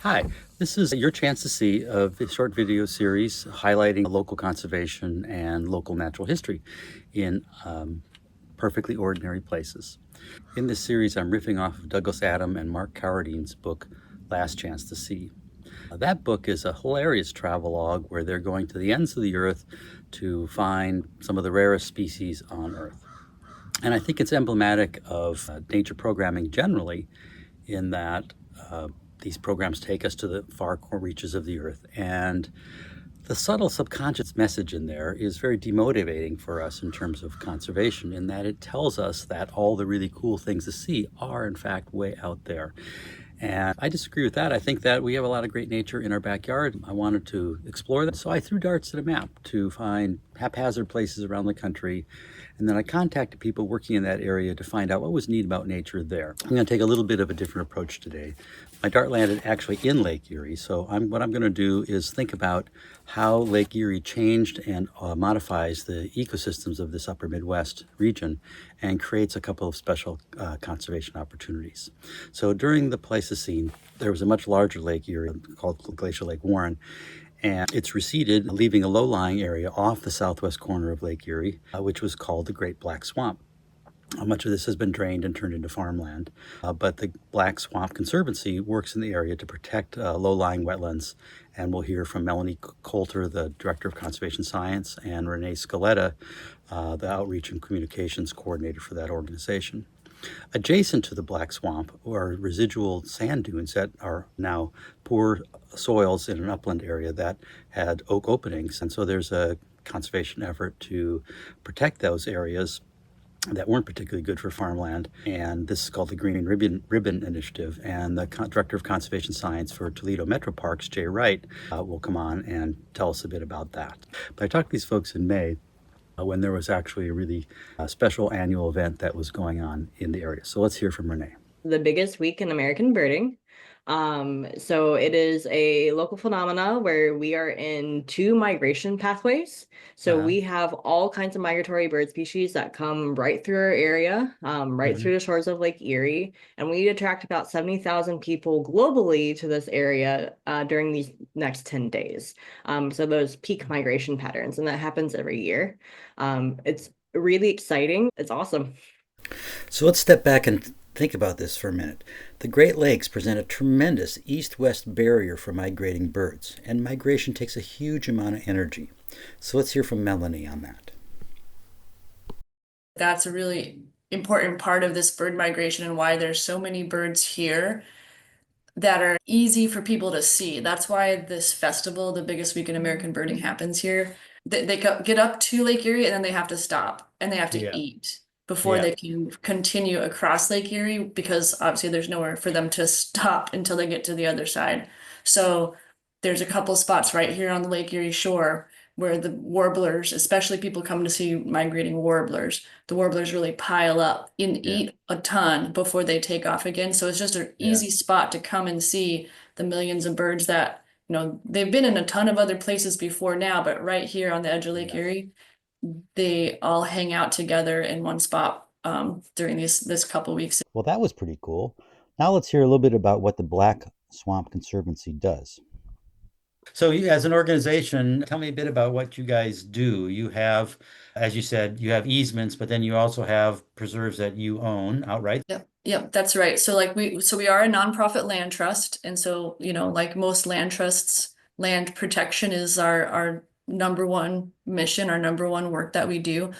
Hi, this is your chance to see a short video series highlighting local conservation and local natural history in perfectly ordinary places. In this series, I'm riffing off of Douglas Adam and Mark Carradine's book, Last Chance to See. That book is a hilarious travelogue where they're going to the ends of the earth to find some of the rarest species on Earth. And I think it's emblematic of nature programming generally, in that these programs take us to the far reaches of the earth. And the subtle subconscious message in there is very demotivating for us in terms of conservation, in that it tells us that all the really cool things to see are, in fact, way out there. And I disagree with that. I think that we have a lot of great nature in our backyard. I wanted to explore that. So I threw darts at a map to find haphazard places around the country. And then I contacted people working in that area to find out what was neat about nature there. I'm going to take a little bit of a different approach today. My dart landed actually in Lake Erie. So what I'm going to do is think about how Lake Erie changed and modifies the ecosystems of this upper Midwest region and creates a couple of special conservation opportunities. So during the Pleistocene, there was a much larger Lake Erie called Glacial Lake Warren, and it's receded, leaving a low-lying area off the southwest corner of Lake Erie, which was called the Great Black Swamp. Much of this has been drained and turned into farmland, but the Black Swamp Conservancy works in the area to protect low-lying wetlands, and we'll hear from Melanie Coulter, the Director of Conservation Science, and Renee Scaletta, the Outreach and Communications Coordinator for that organization. Adjacent to the Black Swamp are residual sand dunes that are now poor soils in an upland area that had oak openings, and so there's a conservation effort to protect those areas that weren't particularly good for farmland, and this is called the Green Ribbon Initiative. And the Director of Conservation Science for Toledo Metroparks, Jay Wright, will come on and tell us a bit about that. But I talked to these folks in May when there was actually a really special annual event that was going on in the area. So let's hear from Renee. The biggest week in American birding. So it is a local phenomena where we are in two migration pathways. So we have all kinds of migratory bird species that come right through our area, right through the shores of Lake Erie. And we attract about 70,000 people globally to this area during these next 10 days. So those peak migration patterns, and that happens every year. It's really exciting. It's awesome. So let's step back and think about this for a minute. The Great Lakes present a tremendous east-west barrier for migrating birds, and migration takes a huge amount of energy. So let's hear from Melanie on that. That's a really important part of this bird migration and why there's so many birds here that are easy for people to see. That's why this festival, the biggest week in American birding, happens here. They get up to Lake Erie and then they have to stop and they have to eat before they can continue across Lake Erie, because obviously there's nowhere for them to stop until they get to the other side. So there's a couple spots right here on the Lake Erie shore where the warblers, especially people come to see migrating warblers, the warblers really pile up and eat a ton before they take off again. So it's just an easy spot to come and see the millions of birds that, they've been in a ton of other places before now, but right here on the edge of Lake Erie, they all hang out together in one spot during this couple weeks. Well, that was pretty cool. Now let's hear a little bit about what the Black Swamp Conservancy does. So you, as an organization, tell me a bit about what you guys do. You have, as you said, you have easements, but then you also have preserves that you own outright. Yep, that's right. So we are a nonprofit land trust. And so, like most land trusts, land protection is our number one mission, our number one work that we do.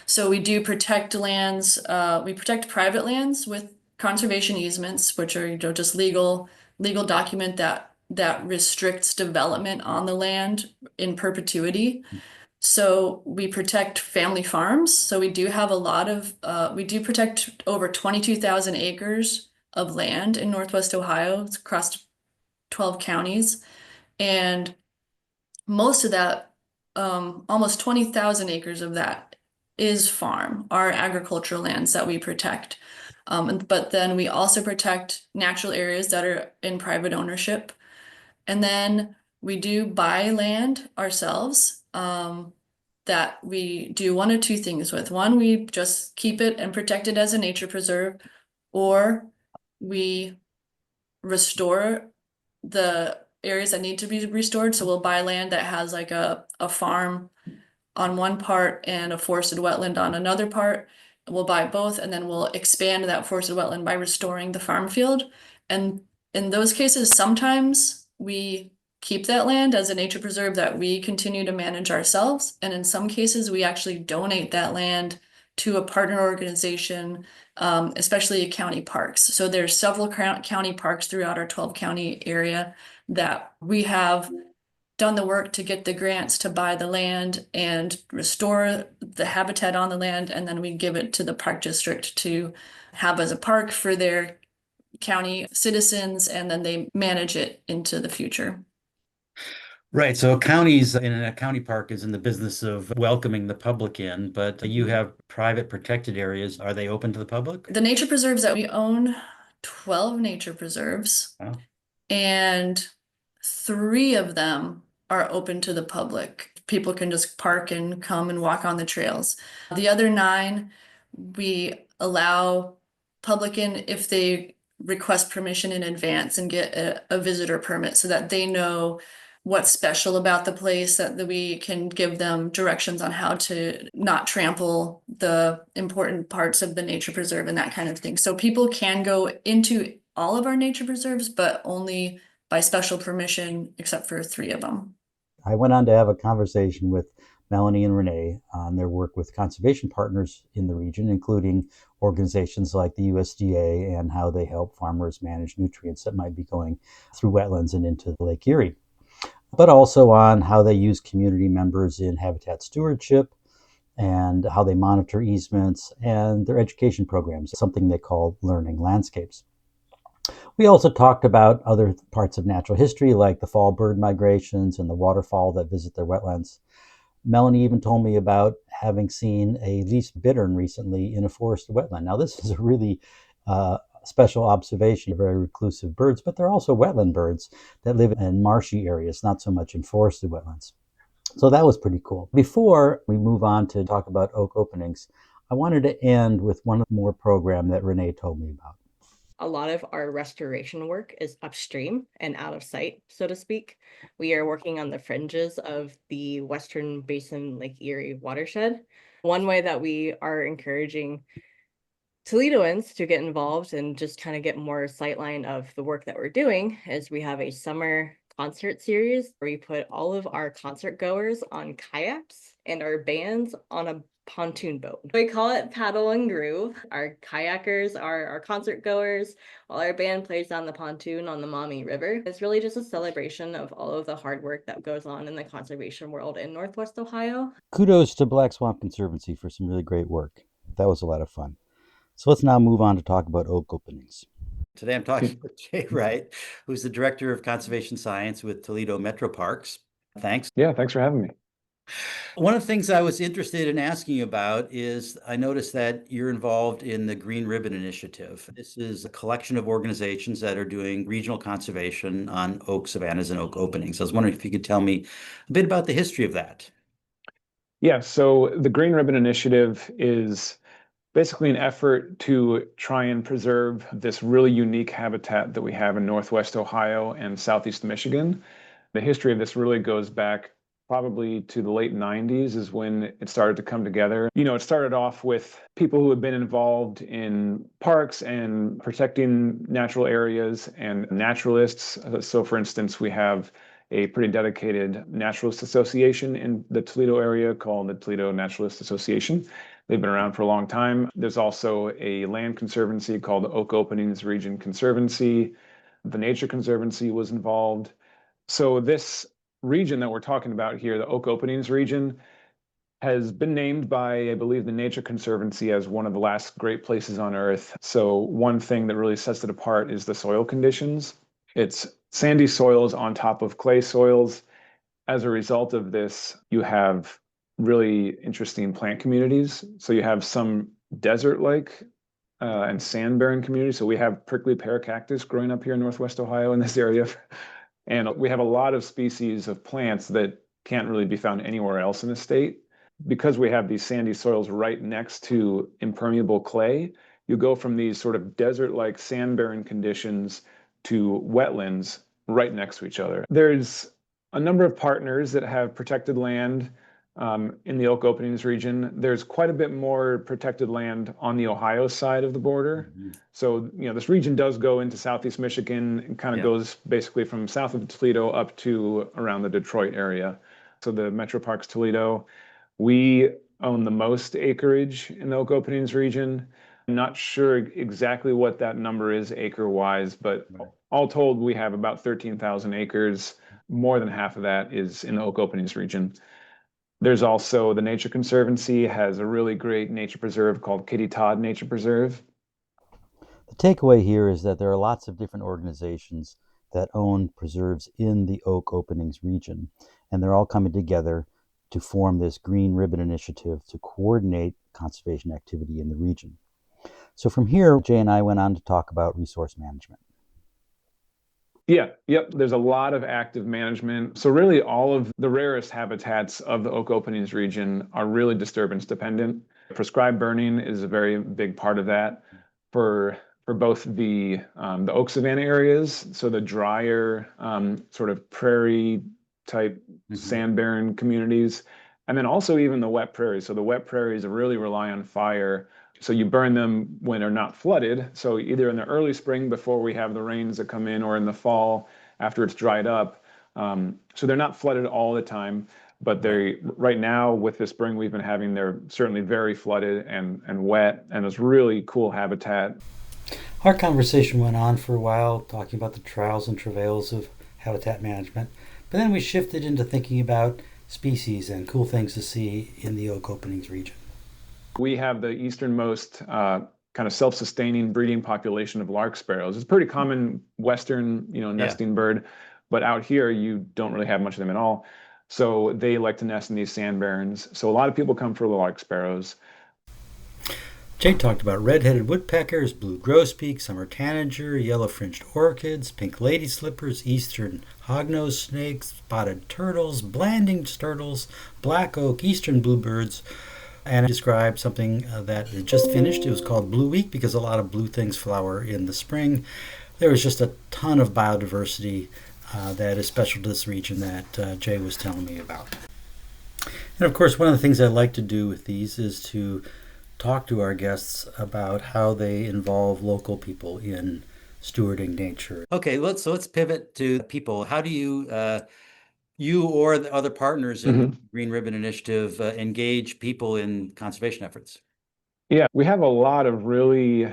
So we do protect lands, we protect private lands with conservation easements, which are, just legal document that restricts development on the land in perpetuity. So we protect family farms. So we do have a lot of, we do protect over 22,000 acres of land in Northwest Ohio. It's across 12 counties. And most of that, almost 20,000 acres of that is farm, are agricultural lands that we protect. But then we also protect natural areas that are in private ownership. And then we do buy land ourselves that we do one of two things with. One, we just keep it and protect it as a nature preserve, or we restore the areas that need to be restored. So we'll buy land that has like a farm on one part and a forested wetland on another part. We'll buy both, and then we'll expand that forested wetland by restoring the farm field. And in those cases, sometimes we keep that land as a nature preserve that we continue to manage ourselves. And in some cases, we actually donate that land to a partner organization, especially county parks. So there's several county parks throughout our 12 county area that we have done the work to get the grants to buy the land and restore the habitat on the land, and then we give it to the park district to have as a park for their county citizens, and then they manage it into the future. Right. So counties in a county park is in the business of welcoming the public in, but you have private protected areas. Are they open to the public? The nature preserves that we own, 12 nature preserves, Oh. and 3 of them are open to the public. People can just park and come and walk on the trails. The other 9, we allow public in if they request permission in advance and get a visitor permit so that they know what's special about the place, that we can give them directions on how to not trample the important parts of the nature preserve and that kind of thing. So people can go into all of our nature preserves, but only by special permission, except for 3 of them. I went on to have a conversation with Melanie and Renee on their work with conservation partners in the region, including organizations like the USDA and how they help farmers manage nutrients that might be going through wetlands and into Lake Erie, but also on how they use community members in habitat stewardship and how they monitor easements and their education programs, something they call learning landscapes. We also talked about other parts of natural history, like the fall bird migrations and the waterfowl that visit their wetlands. Melanie even told me about having seen a least bittern recently in a forested wetland. Now, this is a really special observation, very reclusive birds, but they're also wetland birds that live in marshy areas, not so much in forested wetlands. So that was pretty cool. Before we move on to talk about oak openings, I wanted to end with one more program that Renee told me about. A lot of our restoration work is upstream and out of sight, so to speak. We are working on the fringes of the Western Basin Lake Erie watershed. One way that we are encouraging Toledoans to get involved and just kind of get more sightline of the work that we're doing is we have a summer concert series where we put all of our concert goers on kayaks and our bands on a pontoon boat. We call it Paddle and Groove. Our kayakers are our concert goers, while our band plays on the pontoon on the Maumee River. It's really just a celebration of all of the hard work that goes on in the conservation world in Northwest Ohio. Kudos to Black Swamp Conservancy for some really great work. That was a lot of fun. So let's now move on to talk about oak openings. Today I'm talking with Jay Wright, who's the Director of Conservation Science with Toledo Metroparks. Thanks. Yeah, thanks for having me. One of the things I was interested in asking you about is I noticed that you're involved in the Green Ribbon Initiative. This is a collection of organizations that are doing regional conservation on oak savannas and oak openings. I was wondering if you could tell me a bit about the history of that. Yeah, so the Green Ribbon Initiative is basically an effort to try and preserve this really unique habitat that we have in Northwest Ohio and Southeast Michigan. The history of this really goes back probably to the late 90s is when it started to come together. You know, it started off with people who had been involved in parks and protecting natural areas and naturalists. So for instance, we have a pretty dedicated naturalist association in the Toledo area called the Toledo Naturalist Association. They've been around for a long time. There's also a land conservancy called the Oak Openings Region Conservancy. The Nature Conservancy was involved. So this region that we're talking about here, the Oak Openings region, has been named by, I believe, the Nature Conservancy as one of the last great places on Earth. So one thing that really sets it apart is the soil conditions. It's sandy soils on top of clay soils. As a result of this, you have really interesting plant communities. So you have some desert-like and sand-bearing communities. So we have prickly pear cactus growing up here in Northwest Ohio in this area. And we have a lot of species of plants that can't really be found anywhere else in the state. Because we have these sandy soils right next to impermeable clay, you go from these sort of desert-like sand-bearing conditions to wetlands right next to each other. There's a number of partners that have protected land in the oak openings region. There's quite a bit more protected land on the Ohio side of the border. So, this region does go into southeast Michigan and kind of goes basically from south of Toledo up to around the Detroit area. So the Metroparks Toledo, we own the most acreage in the oak openings region. I'm not sure exactly what that number is acre-wise, but all told, we have about 13,000 acres. More than half of that is in the oak openings region. There's also the Nature Conservancy has a really great nature preserve called Kitty Todd Nature Preserve. The takeaway here is that there are lots of different organizations that own preserves in the oak openings region, and they're all coming together to form this Green Ribbon Initiative to coordinate conservation activity in the region. So from here, Jay and I went on to talk about resource management. Yep. There's a lot of active management. So really all of the rarest habitats of the oak openings region are really disturbance dependent. Prescribed burning is a very big part of that for both the oak savanna areas, so the drier sort of prairie type sand barren communities, and then also even the wet prairies. So the wet prairies really rely on fire. So you burn them when they're not flooded. So either in the early spring before we have the rains that come in, or in the fall after it's dried up. So they're not flooded all the time, but right now with the spring we've been having, they're certainly very flooded and wet, and it's really cool habitat. Our conversation went on for a while, talking about the trials and travails of habitat management, but then we shifted into thinking about species and cool things to see in the oak openings region. We have the easternmost kind of self-sustaining breeding population of lark sparrows. It's a pretty common western, nesting bird, but out here you don't really have much of them at all. So they like to nest in these sand barrens. So a lot of people come for the lark sparrows. Jay talked about red-headed woodpeckers, blue grosbeak, summer tanager, yellow-fringed orchids, pink lady slippers, eastern hognose snakes, spotted turtles, blanding turtles, black oak, eastern bluebirds, and described something that is just finished. It was called Blue Week because a lot of blue things flower in the spring. There was just a ton of biodiversity that is special to this region that Jay was telling me about. And of course, one of the things I like to do with these is to talk to our guests about how they involve local people in stewarding nature. Okay, let's pivot to people. How do you or the other partners in the Green Ribbon Initiative engage people in conservation efforts? Yeah, we have a lot of really,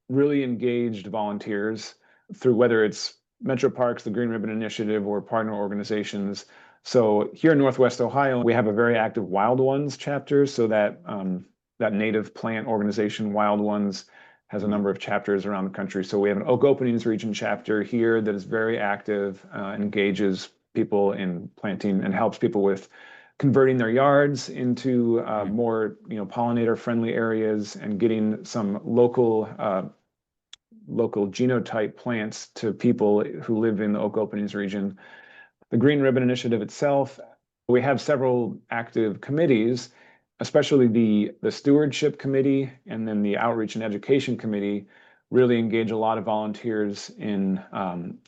really engaged volunteers through whether it's Metroparks, the Green Ribbon Initiative, or partner organizations. So here in Northwest Ohio, we have a very active Wild Ones chapter. So that native plant organization, Wild Ones, has a number of chapters around the country. So we have an Oak Openings Region chapter here that is very active, engages people in planting and helps people with converting their yards into more pollinator friendly areas, and getting some local genotype plants to people who live in the Oak Openings region. The Green Ribbon Initiative itself, we have several active committees, especially the Stewardship Committee and then the Outreach and Education Committee really engage a lot of volunteers in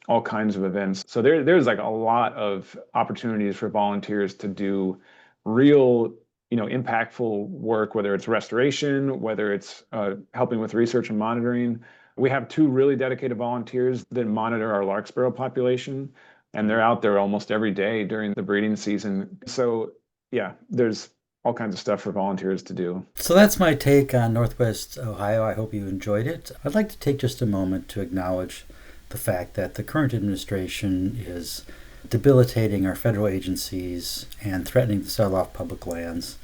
all kinds of events. So there's like a lot of opportunities for volunteers to do real, impactful work, whether it's restoration, whether it's helping with research and monitoring. We have 2 really dedicated volunteers that monitor our lark sparrow population, and they're out there almost every day during the breeding season. So yeah, there's all kinds of stuff for volunteers to do. So that's my take on Northwest Ohio. I hope you enjoyed it. I'd like to take just a moment to acknowledge the fact that the current administration is debilitating our federal agencies and threatening to sell off public lands.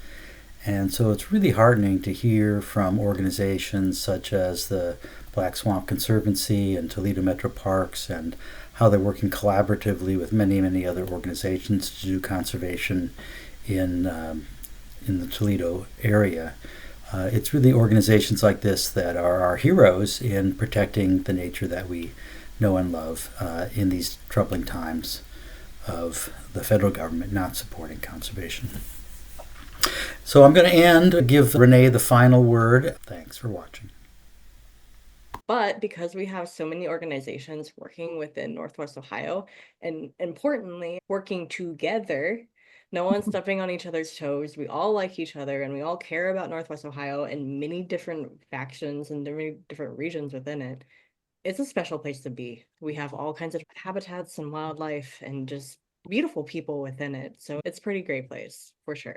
And so it's really heartening to hear from organizations such as the Black Swamp Conservancy and Toledo Metroparks, and how they're working collaboratively with many, many other organizations to do conservation in the Toledo area. It's really organizations like this that are our heroes in protecting the nature that we know and love in these troubling times of the federal government not supporting conservation. So I'm going to give Renee the final word. Thanks for watching. But because we have so many organizations working within Northwest Ohio, and importantly, working together, no one's stepping on each other's toes. We all like each other and we all care about Northwest Ohio and many different factions and many different regions within it. It's a special place to be. We have all kinds of habitats and wildlife and just beautiful people within it. So it's a pretty great place for sure.